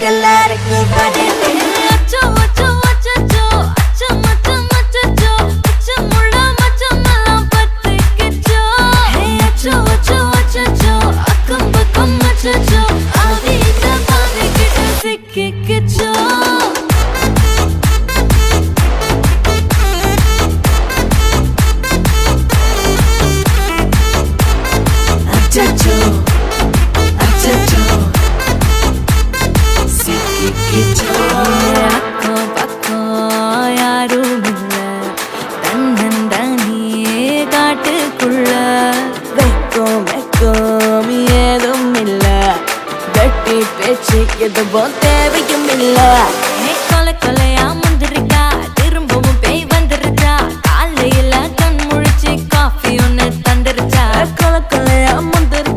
எல்லாருக்கும் பதில் அச்சோ அச்சோ அச்சோ அச்சம் அச்சம் அச்சோ அச்சமுள்ள மச்சமெல்லாம் பத்திக்கிச்சோ அச்சோ அச்சோ அச்சோ அக்கம் பக்கம் அச்சோ ஆவிட்ட பாவிக்கிட்ட சிக்கிக்கிச்சோ அச்சோ அச்சோ சிக்கிக்கிச்சோ அக்கம் பக்கம் யாரும் இல்ல தன்னந்தனியே காட்டுக்குள்ள வெக்கம் வெக்கம் ஏதும் இல்ல வெட்டி பேச்சு எதுவும் தேவையும் இல்ல கொலை கொலையா